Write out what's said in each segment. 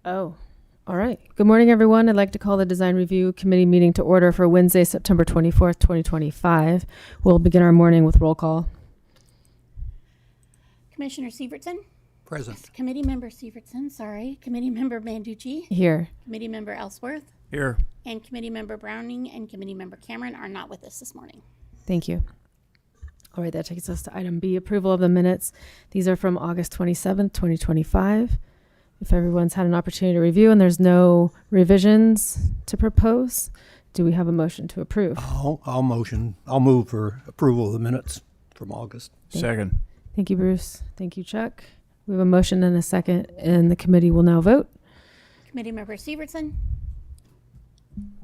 Oh, all right. Good morning, everyone. I'd like to call the Design Review Committee meeting to order for Wednesday, September 24th, 2025. We'll begin our morning with roll call. Commissioner Sievertson. Present. Committee Member Sievertson, sorry. Committee Member Banducci. Here. Committee Member Ellsworth. Here. And Committee Member Browning and Committee Member Cameron are not with us this morning. Thank you. All right, that takes us to item B, approval of the minutes. These are from August 27th, 2025. If everyone's had an opportunity to review and there's no revisions to propose, do we have a motion to approve? I'll move for approval of the minutes from August. Second. Thank you, Bruce. Thank you, Chuck. We have a motion and a second, and the committee will now vote. Committee Member Sievertson.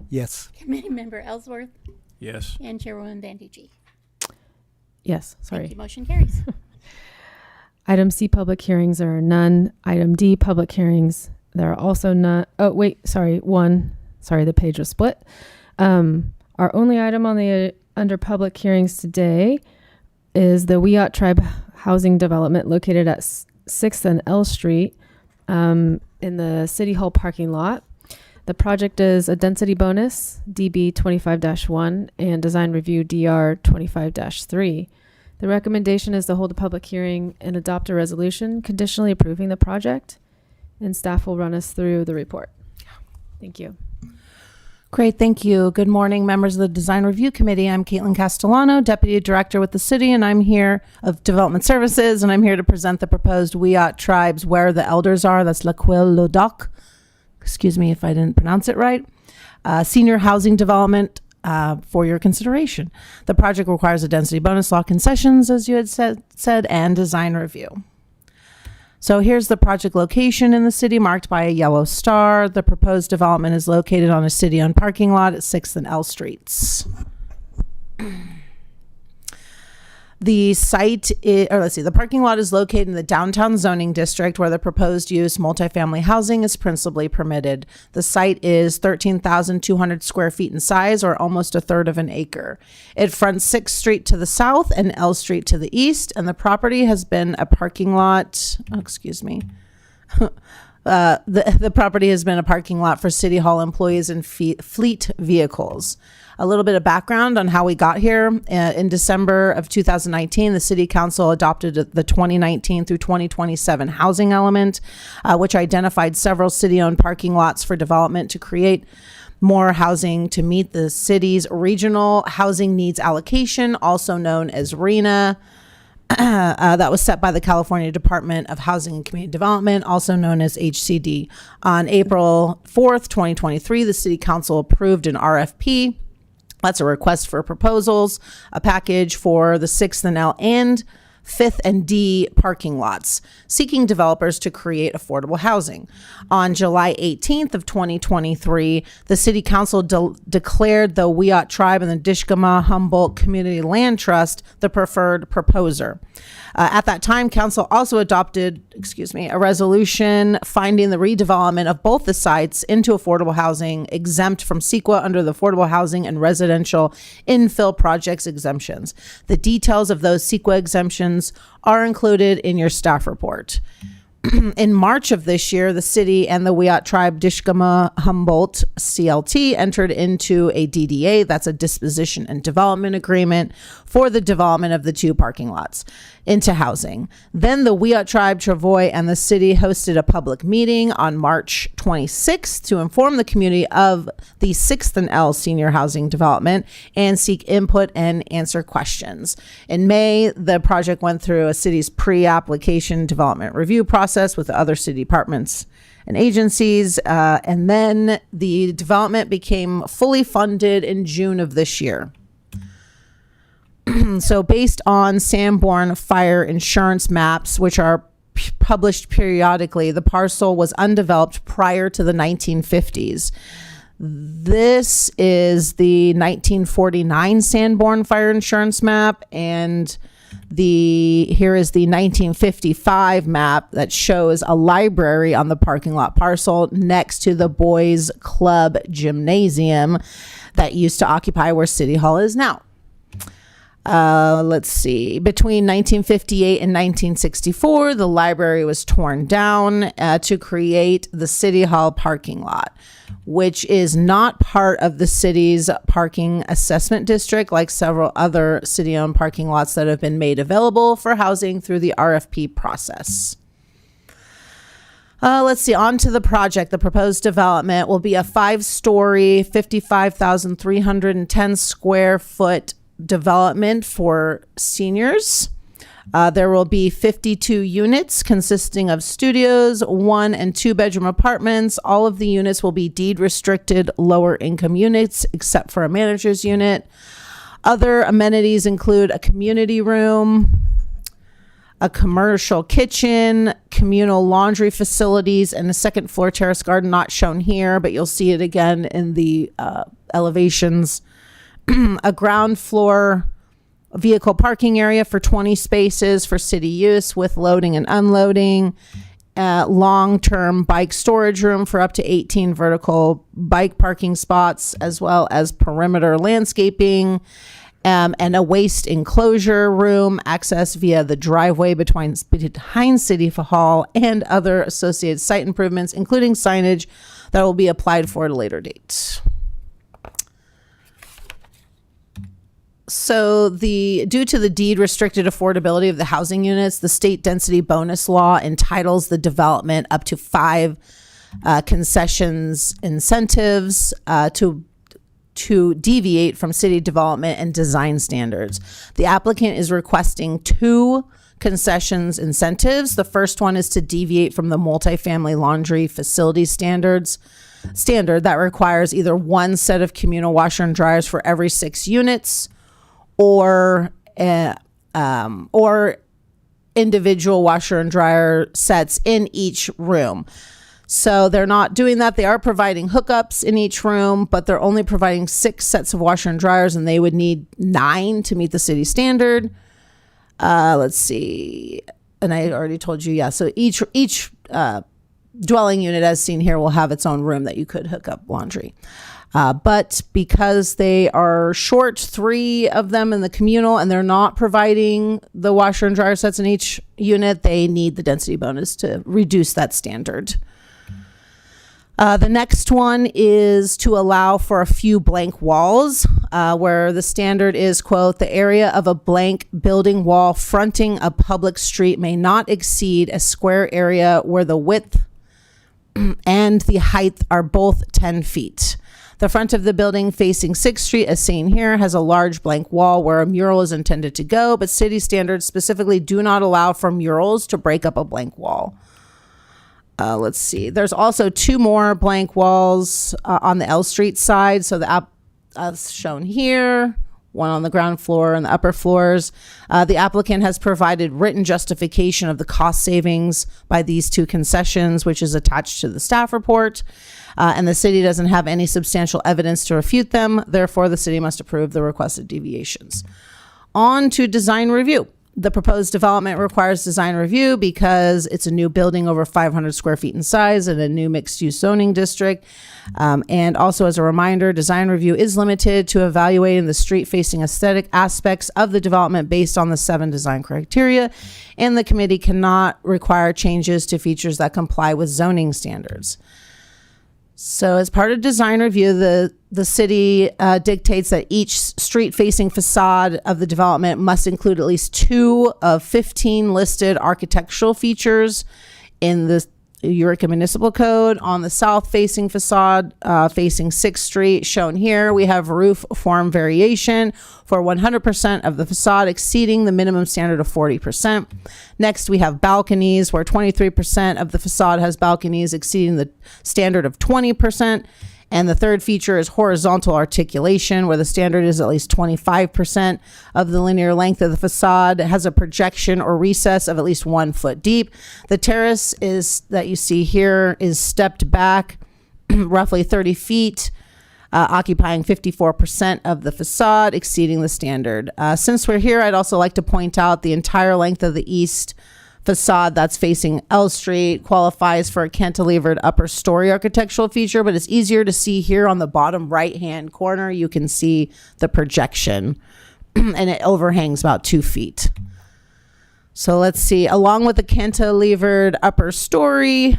Yes. Committee Member Ellsworth. Yes. And Chairwoman Banducci. Yes, Thank sorry. you. Motion carries. Item C, public hearings, there are none. Item D, public hearings, there are also none. Oh, wait, sorry, one. Sorry, the page was split. Our only item on the under public hearings today is the Wiyot Tribe housing development located at 6th and L Street in the City Hall parking lot. The project is a density bonus, DB 25-1, and design review, DR 25-3. The recommendation is to hold a public hearing and adopt a resolution conditionally approving the project, and staff will run us through the report. Thank you. Great, thank you. Good morning, members of the Design Review Committee. I'm Caitlin Castellano, Deputy Director with the City, and I'm here of Development Services, and I'm here to present the proposed Wiyot Tribes Where the Elders Are, that's Laquille Lodoc. Excuse me if I didn't pronounce it right. Senior housing development for your consideration. The project requires a density bonus law concessions, as you had said, and design review. So here's the project location in the city, marked by a yellow star. The proposed development is located on a city-owned parking lot at 6th and L Streets. The parking lot is located in the downtown zoning district where the proposed use multifamily housing is principally permitted. The site is 13,200 square feet in size, or almost a third of an acre. It fronts 6th Street to the south and L Street to the east, and the property has been a parking lot. The property has been a parking lot for City Hall employees and fleet vehicles. A little bit of background on how we got here. In December of 2019, the City Council adopted the 2019 through 2027 housing element, which identified several city-owned parking lots for development to create more housing to meet the city's regional housing needs allocation, also known as RHNA. That was set by the California Department of Housing and Community Development, also known as HCD. On April 4th, 2023, the City Council approved an RFP. That's a request for proposals, a package for the 6th and L and 5th and D parking lots, seeking developers to create affordable housing. On July 18th of 2023, the City Council declared the Wiyot Tribe and the Dishkama Humboldt Community Land Trust the preferred proposer. At that time, Council also adopted, a resolution finding the redevelopment of both the sites into affordable housing exempt from CEQA under the Affordable Housing and Residential Infill Projects exemptions. The details of those CEQA exemptions are included in your staff report. In March of this year, the city and the Wiyot Tribe Dishkama Humboldt CLT entered into a DDA, that's a disposition and development agreement, for the development of the two parking lots into housing. Then the Wiyot Tribe, Travoy, and the city hosted a public meeting on March 26th to inform the community of the 6th and L senior housing development and seek input and answer questions. In May, the project went through a city's pre-application development review process with other city departments and agencies, and then the development became fully funded in June of this year. So based on Sanborn fire insurance maps, which are published periodically, the parcel was undeveloped prior to the 1950s. This is the 1949 Sanborn fire insurance map, and here is the 1955 map that shows a library on the parking lot parcel next to the Boys Club gymnasium that used to occupy where City Hall is now. Let's see. Between 1958 and 1964, the library was torn down to create the City Hall parking lot, which is not part of the city's parking assessment district, like several other city-owned parking lots that have been made available for housing through the RFP process. Let's see, on to the project. The proposed development will be a 5-story, 55,310 square foot development for seniors. There will be 52 units consisting of studios, 1 and 2-bedroom apartments. All of the units will be deed restricted lower income units except for a manager's unit. Other amenities include a community room, a commercial kitchen, communal laundry facilities, and a second floor terrace garden, not shown here, but you'll see it again in the elevations. A ground floor vehicle parking area for 20 spaces for city use with loading and unloading. Long-term bike storage room for up to 18 vertical bike parking spots, as well as perimeter landscaping. And a waste enclosure room, access via the driveway behind City Hall, and other associated site improvements, including signage that will be applied for at a later date. So due to the deed restricted affordability of the housing units, the state density bonus law entitles the development up to 5 concessions incentives to deviate from city development and design standards. The applicant is requesting 2 concessions incentives. The first one is to deviate from the multifamily laundry facility standard that requires either 1 set of communal washer and dryers for every 6 units, or individual washer and dryer sets in each room. So they're not doing that. They are providing hookups in each room, but they're only providing 6 sets of washer and dryers, and they would need 9 to meet the city standard. Let's see. And I already told you, yeah. So each dwelling unit, as seen here, will have its own room that you could hook up laundry. But because they are short 3 of them in the communal and they're not providing the washer and dryer sets in each unit, they need the density bonus to reduce that standard. The next one is to allow for a few blank walls, where the standard is, quote, the area of a blank building wall fronting a public street may not exceed a square area where the width and the height are both 10 feet. The front of the building facing 6th Street, as seen here, has a large blank wall where a mural is intended to go, but city standards specifically do not allow for murals to break up a blank wall. Let's see. There's also 2 more blank walls on the L Street side. So the as shown here, 1 on the ground floor and the upper floors. The applicant has provided written justification of the cost savings by these 2 concessions, which is attached to the staff report. And the city doesn't have any substantial evidence to refute them. Therefore, the city must approve the requested deviations. On to design review. The proposed development requires design review because it's a new building over 500 square feet in size in a new mixed-use zoning district. And also, as a reminder, design review is limited to evaluating the street-facing aesthetic aspects of the development based on the 7 design criteria, and the committee cannot require changes to features that comply with zoning standards. So as part of design review, the city dictates that each street-facing facade of the development must include at least 2 of 15 listed architectural features in the Eureka Municipal Code. On the south-facing facade facing 6th Street, shown here, we have roof form variation for 100% of the facade exceeding the minimum standard of 40%. Next, we have balconies where 23% of the facade has balconies exceeding the standard of 20%. And the third feature is horizontal articulation, where the standard is at least 25% of the linear length of the facade. It has a projection or recess of at least 1 foot deep. The terrace is that you see here is stepped back roughly 30 feet, occupying 54% of the facade, exceeding the standard. Since we're here, I'd also like to point out the entire length of the east facade that's facing L Street qualifies for a cantilevered upper story architectural feature, but it's easier to see here on the bottom right hand corner. You can see the projection and it overhangs about 2 feet. So let's see. Along with the cantilevered upper story,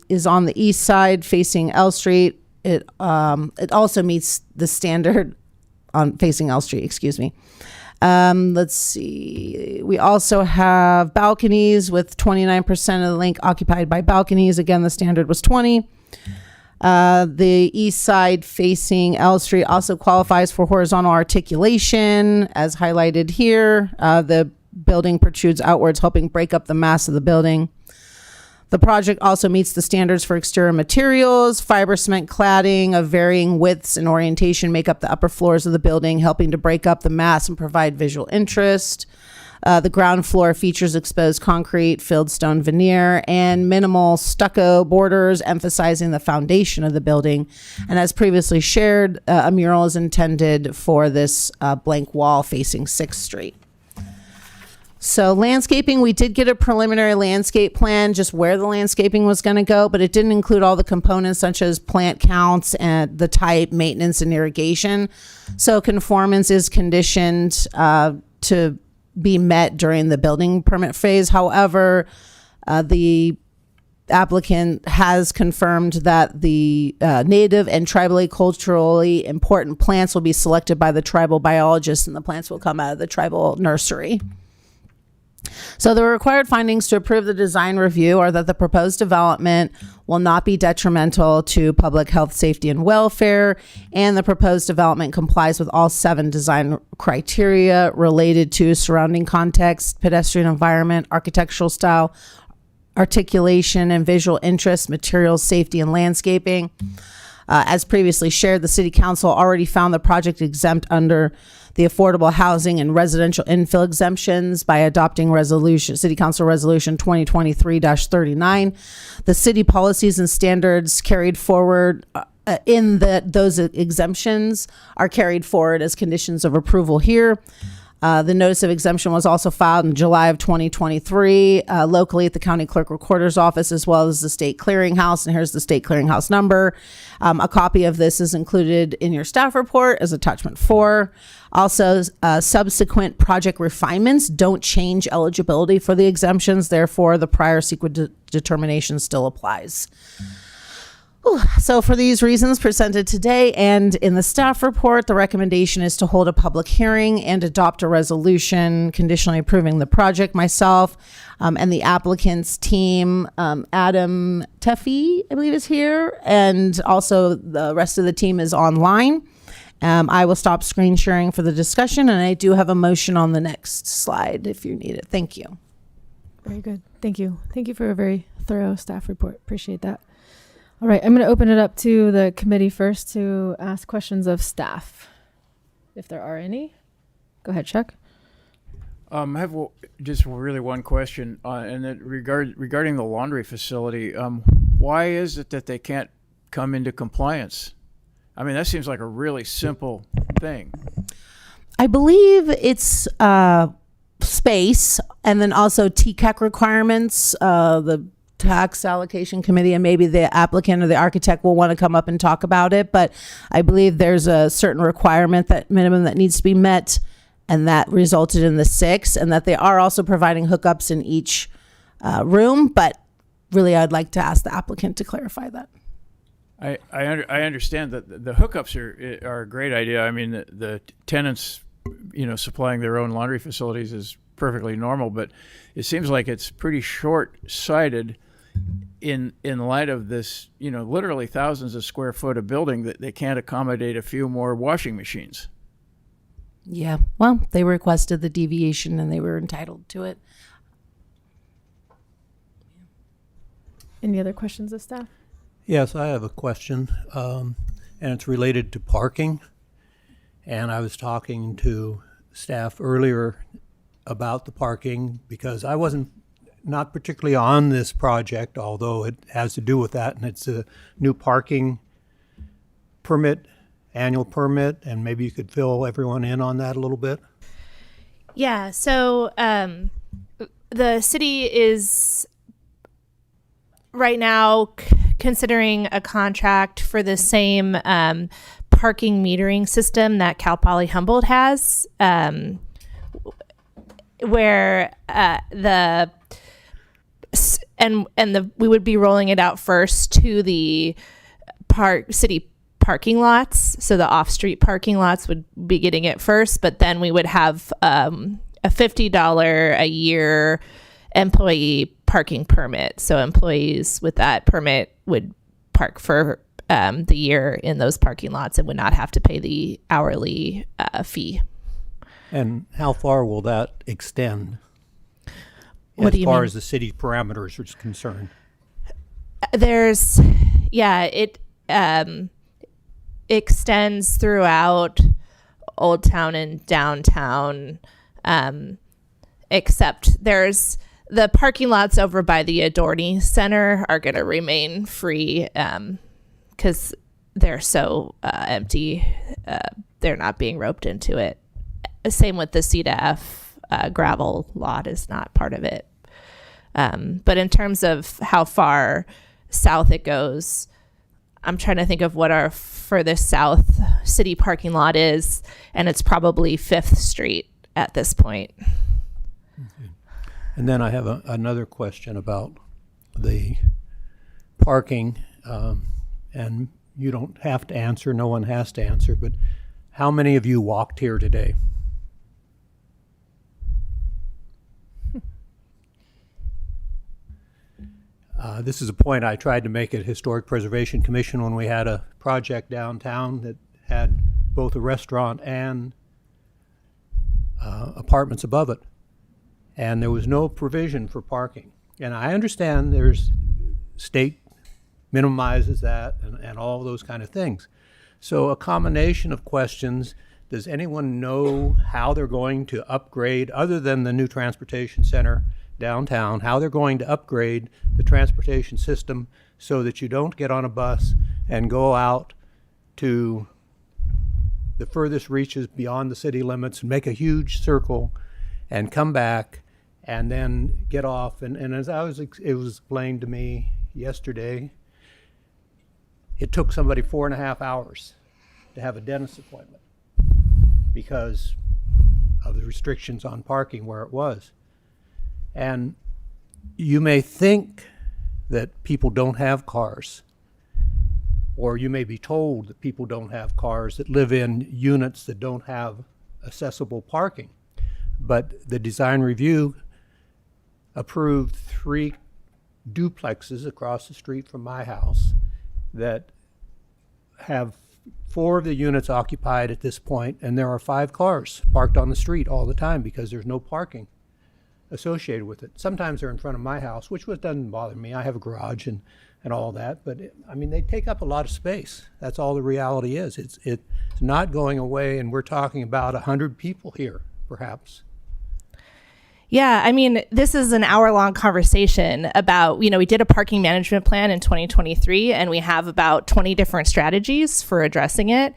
is on the east side facing L Street. It also meets the standard on facing L Street. Excuse me. Let's see. We also have balconies with 29% of the link occupied by balconies. Again, the standard was 20. The east side facing L Street also qualifies for horizontal articulation, as highlighted here. The building protrudes outwards, helping break up the mass of the building. The project also meets the standards for exterior materials. Fiber cement cladding of varying widths and orientation make up the upper floors of the building, helping to break up the mass and provide visual interest. The ground floor features exposed concrete, filled stone veneer, and minimal stucco borders, emphasizing the foundation of the building. And as previously shared, a mural is intended for this blank wall facing 6th Street. So landscaping, we did get a preliminary landscape plan, just where the landscaping was going to go, but it didn't include all the components such as plant counts and the type, maintenance, and irrigation. So conformance is conditioned to be met during the building permit phase. However, the applicant has confirmed that the native and tribally culturally important plants will be selected by the tribal biologist, and the plants will come out of the tribal nursery. So the required findings to approve the design review are that the proposed development will not be detrimental to public health, safety, and welfare, and the proposed development complies with all 7 design criteria related to surrounding context, pedestrian environment, architectural style, articulation and visual interest, materials, safety, and landscaping. As previously shared, the City Council already found the project exempt under the affordable housing and residential infill exemptions by adopting City Council Resolution 2023-39. The city policies and standards carried forward those exemptions are carried forward as conditions of approval here. The notice of exemption was also filed in July of 2023 locally at the County Clerk Recorder's Office, as well as the State Clearinghouse. And here's the State Clearinghouse number. A copy of this is included in your staff report as attachment 4. Also, subsequent project refinements don't change eligibility for the exemptions. Therefore, the prior CEQA determination still applies. So for these reasons presented today and in the staff report, the recommendation is to hold a public hearing and adopt a resolution conditionally approving the project. Myself and the applicant's team, Adam Teffy, I believe, is here, and also the rest of the team is online. I will stop screen sharing for the discussion, and I do have a motion on the next slide if you need it. Thank you. Very good. Thank you. Thank you for a very thorough staff report. Appreciate that. All right, I'm going to open it up to the committee first to ask questions of staff, if there are any. Go ahead, Chuck. I have just really one question, and that regarding the laundry facility. Why is it that they can't come into compliance? I mean, that seems like a really simple thing. I believe it's space, and then also TCAC requirements, the tax allocation committee, and maybe the applicant or the architect will want to come up and talk about it. But I believe there's a certain requirement, that minimum that needs to be met, and that resulted in the 6, and that they are also providing hookups in each room. But really, I'd like to ask the applicant to clarify that. I understand that the hookups are a great idea. I mean, the tenants, supplying their own laundry facilities is perfectly normal, but it seems like it's pretty short-sighted in light of this, literally thousands of square foot of building, that they can't accommodate a few more washing machines. Yeah, well, they requested the deviation and they were entitled to it. Any other questions of staff? Yes, I have a question, and it's related to parking. And I was talking to staff earlier about the parking because I wasn't not particularly on this project, although it has to do with that, and it's a new parking permit, annual permit, and maybe you could fill everyone in on that a little bit. Yeah, so the city is right now considering a contract for the same parking metering system that Cal Poly Humboldt has, where we would be rolling it out first to the city parking lots. So the off-street parking lots would be getting it first, but then we would have a $50 a year employee parking permit. So employees with that permit would park for the year in those parking lots and would not have to pay the hourly fee. And how far will that extend? What do as you far mean? as the city parameters are concerned? It extends throughout Old Town and downtown, except there's the parking lots over by the Adorni Center are going to remain free because they're so empty. They're not being roped into it. Same with the C to F gravel lot is not part of it. But in terms of how far south it goes, I'm trying to think of what our furthest south city parking lot is, and it's probably 5th Street at this point. And then I have another question about the parking, and you don't have to answer, no one has to answer, but how many of you walked here today? This is a point I tried to make at Historic Preservation Commission when we had a project downtown that had both a restaurant and apartments above it. And there was no provision for parking. And I understand there's state minimizes that and all those kind of things. So a combination of questions. Does anyone know how they're going to upgrade, other than the new transportation center downtown, how they're going to upgrade the transportation system so that you don't get on a bus and go out to the furthest reaches beyond the city limits and make a huge circle and come back and then get off. And as it was explained to me yesterday, it took somebody 4.5 hours to have a dentist appointment because of the restrictions on parking where it was. And you may think that people don't have cars, or you may be told that people don't have cars that live in units that don't have accessible parking. But the design review approved 3 duplexes across the street from my house that have 4 of the units occupied at this point, and there are 5 cars parked on the street all the time because there's no parking associated with it. Sometimes they're in front of my house, which doesn't bother me. I have a garage and all that, but they take up a lot of space. That's all the reality is. It's not going away, and we're talking about 100 people here, perhaps. Yeah, this is an hour-long conversation about, we did a parking management plan in 2023, and we have about 20 different strategies for addressing it.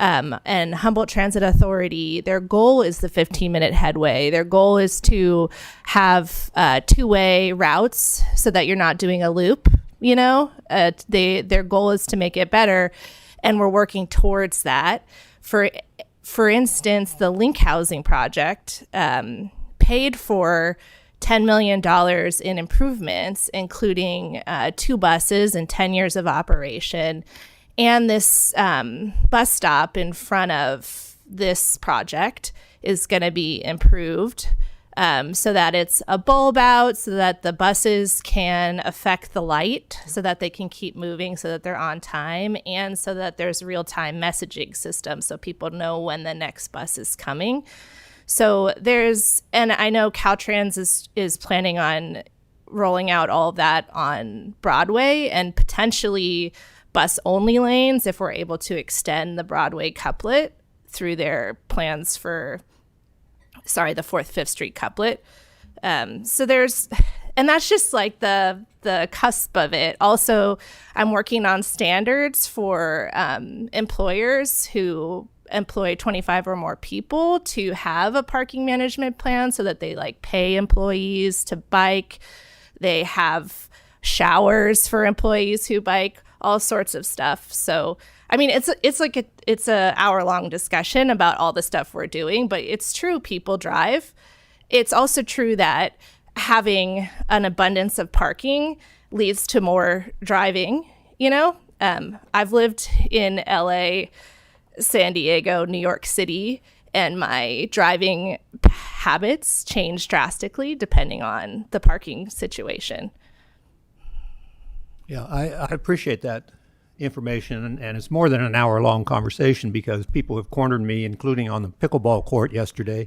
And Humboldt Transit Authority, their goal is the 15-minute headway. Their goal is to have 2-way routes so that you're not doing a loop, their goal is to make it better, and we're working towards that. For instance, the Link Housing Project paid for $10 million in improvements, including 2 buses and 10 years of operation. And this bus stop in front of this project is going to be improved so that it's a bulb out, so that the buses can affect the light, so that they can keep moving, so that they're on time, and so that there's real-time messaging system so people know when the next bus is coming. So and I know Caltrans is planning on rolling out all of that on Broadway and potentially bus-only lanes if we're able to extend the Broadway couplet through their plans for, the 4th, 5th Street couplet. And that's just like the cusp of it. Also, I'm working on standards for employers who employ 25 or more people to have a parking management plan so that they pay employees to bike. They have showers for employees who bike, all sorts of stuff. So I mean, it's a hour long discussion about all the stuff we're doing, but it's true people drive. It's also true that having an abundance of parking leads to more driving, you know? I've lived in LA, San Diego, New York City, and my driving habits change drastically depending on the parking situation. Yeah, I appreciate that information, and it's more than an hour-long conversation because people have cornered me, including on the pickleball court yesterday,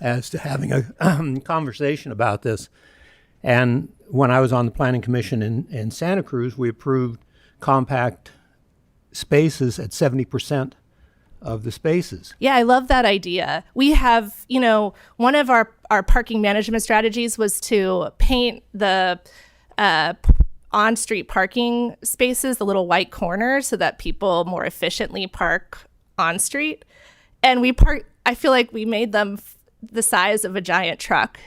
as to having a conversation about this. And when I was on the Planning Commission in Santa Cruz, we approved compact spaces at 70% of the spaces. Yeah, I love that idea. We have, one of our parking management strategies was to paint the on-street parking spaces, the little white corners, so that people more efficiently park on-street. And I feel like we made them the size of a giant truck,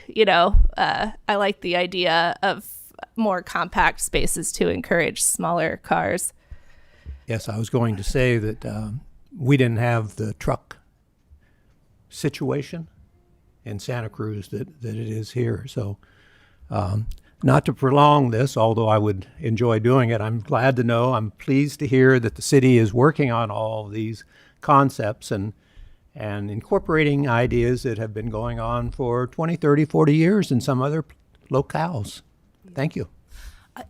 I like the idea of more compact spaces to encourage smaller cars. Yes, I was going to say that we didn't have the truck situation in Santa Cruz that it is here. So not to prolong this, although I would enjoy doing it, I'm glad to know, I'm pleased to hear that the city is working on all of these concepts and incorporating ideas that have been going on for 20, 30, 40 years in some other locales. Thank you.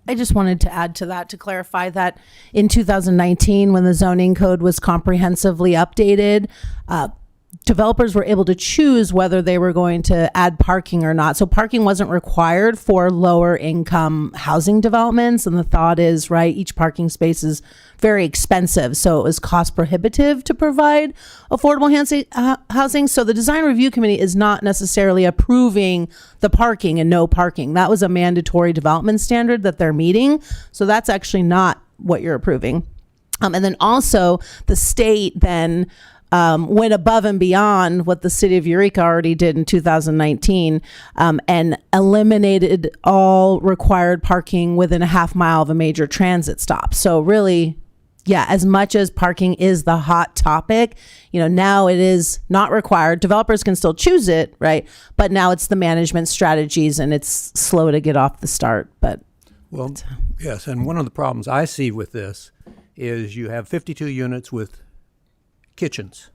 I just wanted to add to that to clarify that in 2019, when the zoning code was comprehensively updated, developers were able to choose whether they were going to add parking or not. So parking wasn't required for lower income housing developments. And the thought is, right, each parking space is very expensive. So it was cost prohibitive to provide affordable housing. So the design review committee is not necessarily approving the parking and no parking. That was a mandatory development standard that they're meeting. So that's actually not what you're approving. And then also the state then went above and beyond what the city of Eureka already did in 2019 and eliminated all required parking within a half mile of a major transit stop. So really, yeah, as much as parking is the hot topic, now it is not required. Developers can still choose it, right? But now it's the management strategies and it's slow to get off the start. But Well, yes, and one of the problems I see with this is you have 52 units with kitchens.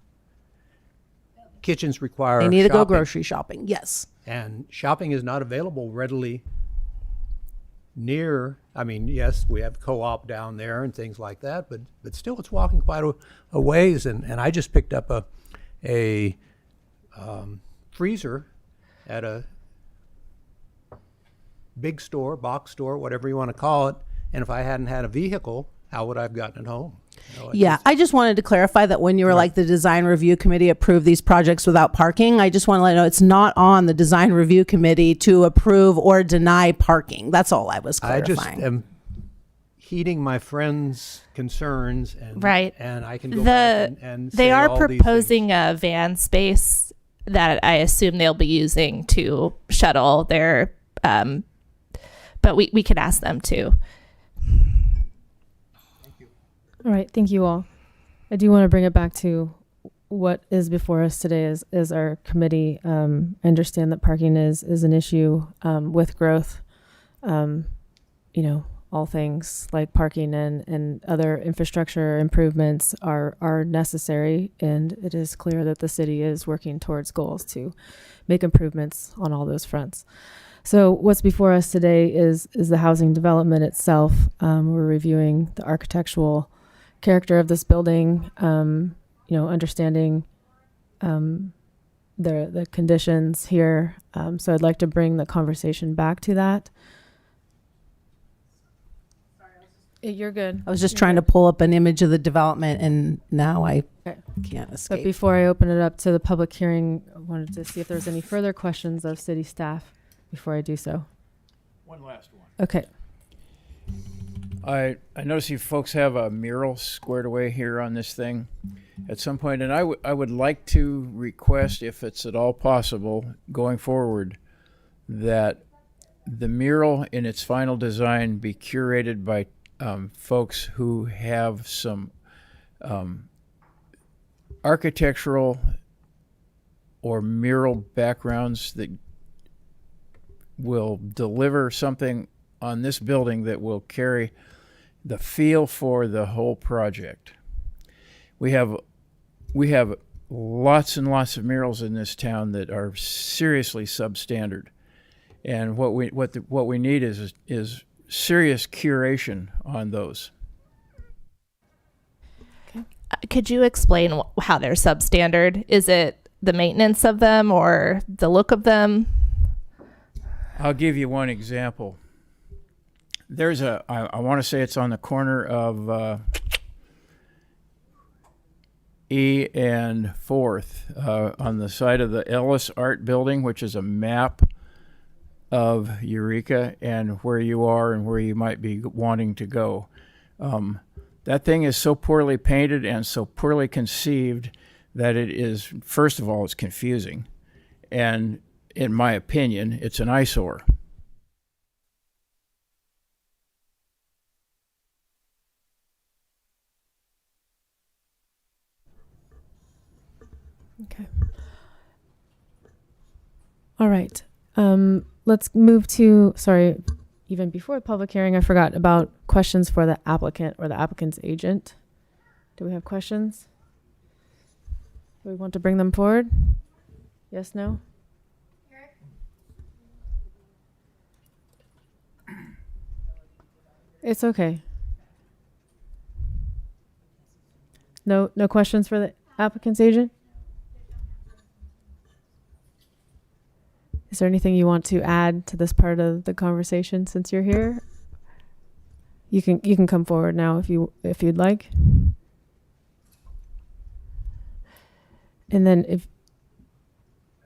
Kitchens require they need to go shopping, grocery shopping. Yes. and shopping is not available readily near. I mean, yes, we have co-op down there and things like that, but still, it's walking quite a ways. And I just picked up a freezer at a big store, box store, whatever you want to call it. And if I hadn't had a vehicle, how would I have gotten it home? I just wanted to clarify that when you were like the design review committee approved these projects without parking, I just want to let you know it's not on the design review committee to approve or deny parking. That's all I was I clarifying. just am heeding my friends' concerns, and Right. and I can go back and They say are all these proposing a van space that I assume they'll be using to shuttle their, but we could ask them too. All right, thank you all. I do want to bring it back to what is before us today is our committee. I understand that parking is an issue with growth. All things like parking and other infrastructure improvements are necessary, and it is clear that the city is working towards goals to make improvements on all those fronts. So what's before us today is the housing development itself. We're reviewing the architectural character of this building, understanding the conditions here. So I'd like to bring the conversation back to that. You're good. I was just trying to pull up an image of the development, and now I Okay. can't But escape. before I open it up to the public hearing, I wanted to see if there's any further questions of city staff before I do so. One last one. Okay. I notice you folks have a mural squared away here on this thing at some point, and I would like to request, if it's at all possible, going forward, that the mural in its final design be curated by folks who have some architectural or mural backgrounds that will deliver something on this building that will carry the feel for the whole project. We have lots and lots of murals in this town that are seriously substandard, and what we need is serious curation on those. Could you explain how they're substandard? Is it the maintenance of them or the look of them? I'll give you one example. There's I want to say it's on the corner of E and 4th, on the side of the Ellis Art Building, which is a map of Eureka and where you are and where you might be wanting to go. That thing is so poorly painted and so poorly conceived that it is, first of all, it's confusing. And in my opinion, it's an eyesore. Okay. All right. Let's move to, sorry, even before the public hearing, I forgot about questions for the applicant or the applicant's agent. Do we have questions? Do we want to bring them forward? Yes, no? It's okay. No questions for the applicant's agent? Is there anything you want to add to this part of the conversation since you're here? You can come forward now if you'd like. And then if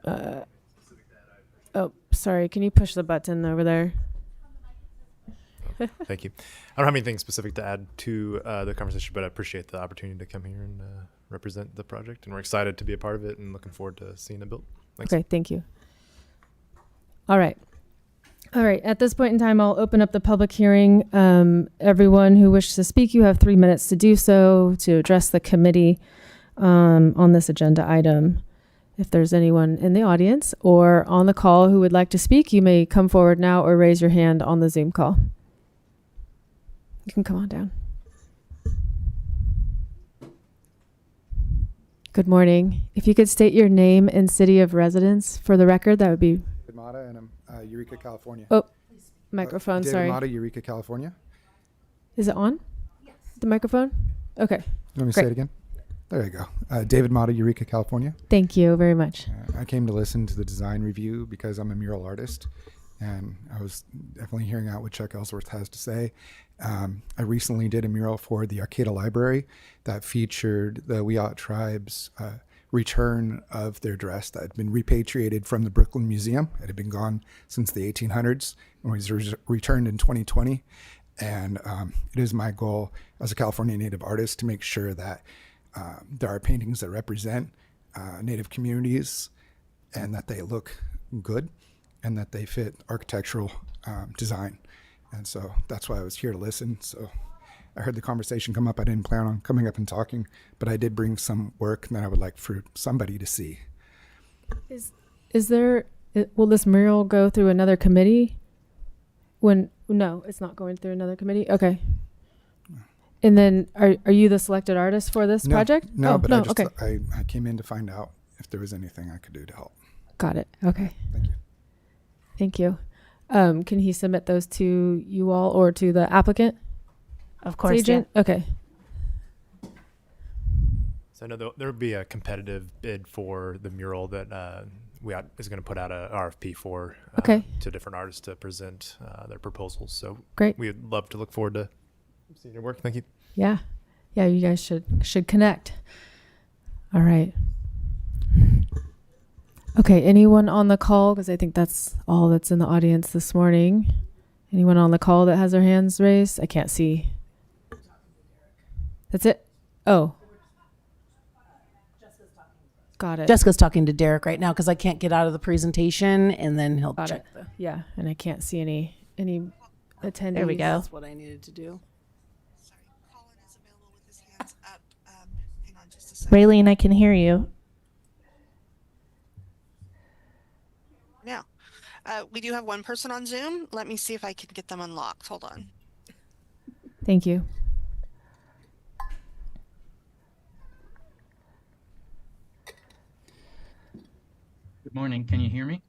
oh, sorry, can you push the button over there? Thank you. I don't have anything specific to add to the conversation, but I appreciate the opportunity to come here and represent the project. And we're excited to be a part of it and looking forward to seeing it built. Thanks. Okay, thank you. All right. At this point in time, I'll open up the public hearing. Everyone who wishes to speak, you have 3 minutes to do so to address the committee on this agenda item. If there's anyone in the audience or on the call who would like to speak, you may come forward now or raise your hand on the Zoom call. You can come on down. Good morning. If you could state your name and city of residence for the record, that would be... David Mata, and I'm Eureka, California. Oh, microphone, David sorry. Mata, Eureka, California. Is it on? Yes. The microphone? Okay. You want me to Great. say it again? There you go. David Mata, Eureka, California. Thank you very much. I came to listen to the design review because I'm a mural artist, and I was definitely hearing out what Chuck Ellsworth has to say. I recently did a mural for the Arcata Library that featured the Wiyot tribe's return of their dress that had been repatriated from the Brooklyn Museum. It had been gone since the 1800s and was returned in 2020. And it is my goal as a California Native artist to make sure that there are paintings that represent Native communities and that they look good and that they fit architectural design. And so that's why I was here to listen. So I heard the conversation come up. I didn't plan on coming up and talking, but I did bring some work that I would like for somebody to see. Is there, will this mural go through another committee? No, it's not going through another committee? Okay. And then are you the selected artist for this project? No, Oh, but no, I just okay. I came in to find out if there was anything I could do to help. Got it. Okay. Thank you. Thank you. Can he submit those to you all or to the applicant? Of course. Agent? Okay. So I know there would be a competitive bid for the mural that is going to put out a RFP for Okay. to different artists to present their proposals. So Great. we would love to look forward to seeing your work. Thank you. Yeah. Yeah, you guys should connect. All right. Okay, anyone on the call? Because I think that's all that's in the audience this morning. Anyone on the call that has their hands raised? I can't see. That's it? Oh. Got it. Jessica's talking to Derek right now because I can't get out of the presentation, and then he'll Got check it. Yeah, and I can't see any attendees. There we go. That's what I needed to do. Sorry, Colin is available with his hands up. Raylene, I can hear you. Now, we do have one person on Zoom. Let me see if I can get them unlocked. Hold on. Thank you. Good morning. Can you hear me?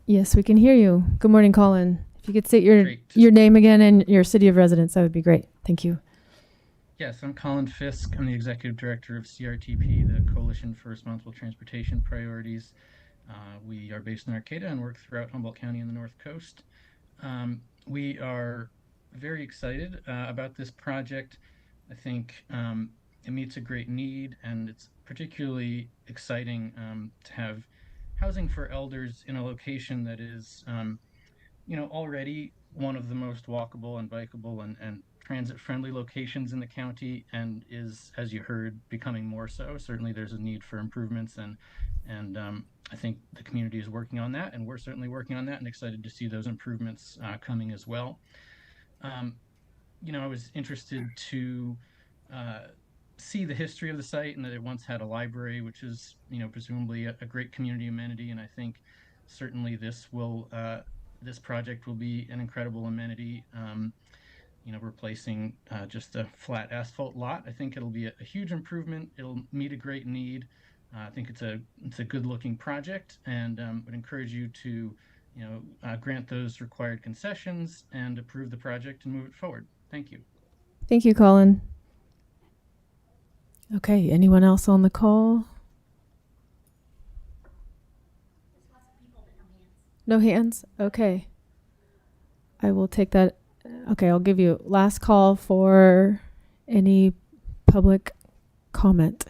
Yes, we can hear you. Good morning, Colin. If you could state Great. your name again and your city of residence, that would be great. Thank you. Yes, I'm Colin Fisk. I'm the executive director of CRTP, the Coalition for Responsible Transportation Priorities. We are based in Arcata and work throughout Humboldt County and the North Coast. We are very excited about this project. I think it meets a great need, and it's particularly exciting to have housing for elders in a location that is, already one of the most walkable and bikeable and transit-friendly locations in the county, and is, as you heard, becoming more so. Certainly, there's a need for improvements, and I think the community is working on that, and we're certainly working on that, and excited to see those improvements coming as well. I was interested to see the history of the site, and that it once had a library, which is, presumably a great community amenity, and I think certainly this project will be an incredible amenity. Replacing just a flat asphalt lot. I think it'll be a huge improvement. It'll meet a great need. I think it's a good-looking project, and would encourage you to, grant those required concessions and approve the project and move it forward. Thank you. Thank you, Colin. Okay, anyone else on the call? No hands? Okay. I will take that. Okay, I'll give you last call for any public comment.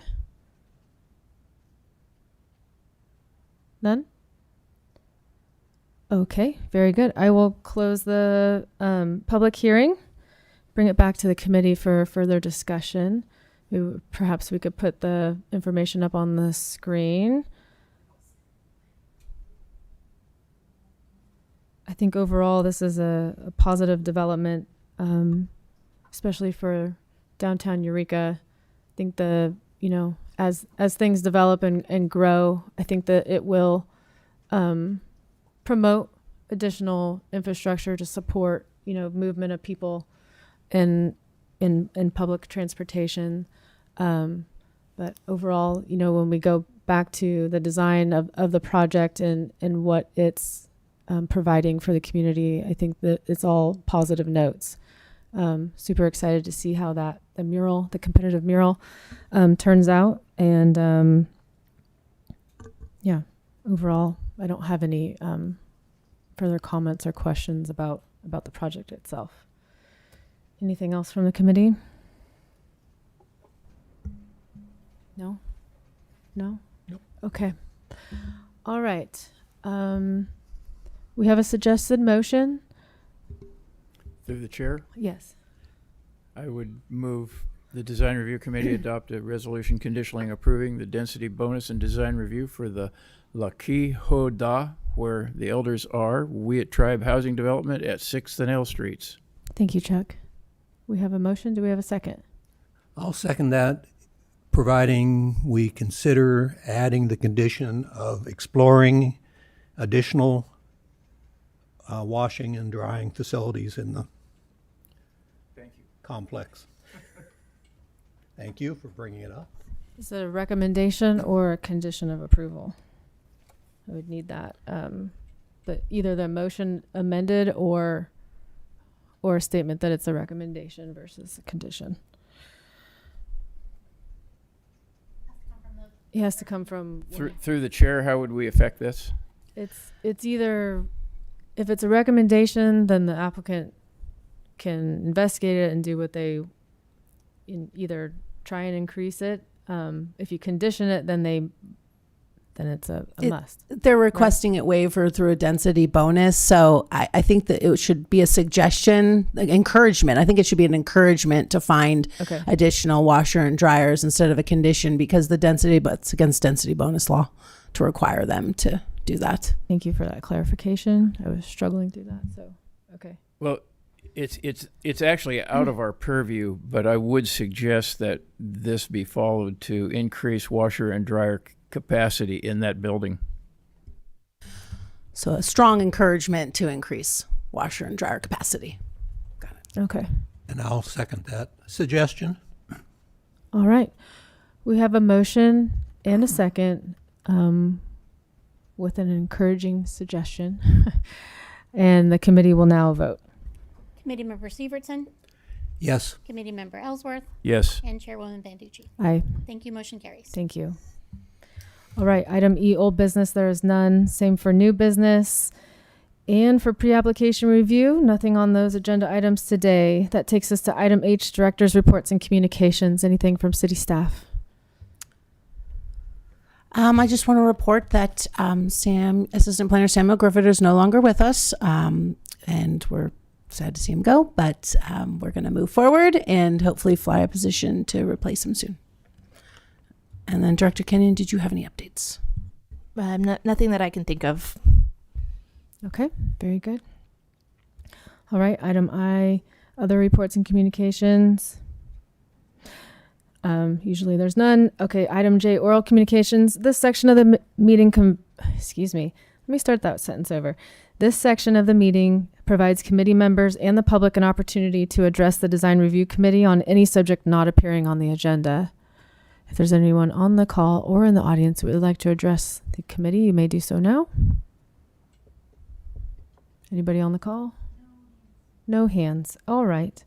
None? Okay, very good. I will close the public hearing, bring it back to the committee for further discussion. Perhaps we could put the information up on the screen. I think overall this is a positive development, especially for downtown Eureka. I think as things develop and grow, I think that it will promote additional infrastructure to support, movement of people in public transportation. But overall, when we go back to the design of the project and what it's providing for the community, I think that it's all positive notes. Super excited to see how the competitive mural, turns out. And overall, I don't have any further comments or questions about the project itself. Anything else from the committee? No? Nope. Okay. All right. We have a suggested motion. Through the chair, Yes. I would move the Design Review Committee adopt a resolution conditionally approving the density bonus and design review for the Laki Ho Da, where the elders are, Wiyat Tribe Housing Development at 6th and L Streets. Thank you, Chuck. We have a motion. Do we have a second? I'll second that, providing we consider adding the condition of exploring additional washing and drying facilities in the complex. Thank you for bringing it up. Is it a recommendation or a condition of approval? I would need that. But either the motion amended or a statement that it's a recommendation versus a condition. It has to come from. Through the chair, how would we affect this? It's either, if it's a recommendation, then the applicant can investigate it and do what they either try and increase it. If you condition it, then it's a must. They're requesting it waiver through a density bonus. So I think that it should be a suggestion, like encouragement. I think it should be an encouragement to find additional washer and dryers instead of a condition, because it's against density bonus law to require them to do that. Thank you for that clarification. I was struggling through that. So, okay. Well, It's actually out of our purview, but I would suggest that this be followed to increase washer and dryer capacity in that building. So a strong encouragement to increase washer and dryer capacity. Okay. And I'll second that suggestion. All right. We have a motion and a second with an encouraging suggestion. And the committee will now vote. Committee Member Severson, Yes. Committee Member Ellsworth, Yes. and Chairwoman Banducci. Aye. Thank you. Motion carries. Thank you. All right. Item E, old business. There is none. Same for new business. And for pre-application review, nothing on those agenda items today. That takes us to item H, director's reports and communications. Anything from city staff? I just want to report that Assistant Planner Samuel Griffith is no longer with us, and we're sad to see him go, but we're going to move forward and hopefully fly a position to replace him soon. And then Director Kenyon, did you have any updates? Nothing that I can think of. Okay, very good. All right, item I, other reports and communications. Usually there's none. Okay, item J, oral communications. This section of the meeting, excuse me, let me start that sentence over. This section of the meeting provides committee members and the public an opportunity to address the Design Review Committee on any subject not appearing on the agenda. If there's anyone on the call or in the audience who would like to address the committee, you may do so now. Anybody on the call? No hands. All right.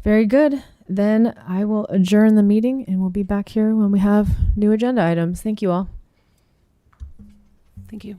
Very good. Then I will adjourn the meeting and we'll be back here when we have new agenda items. Thank you all. Thank you.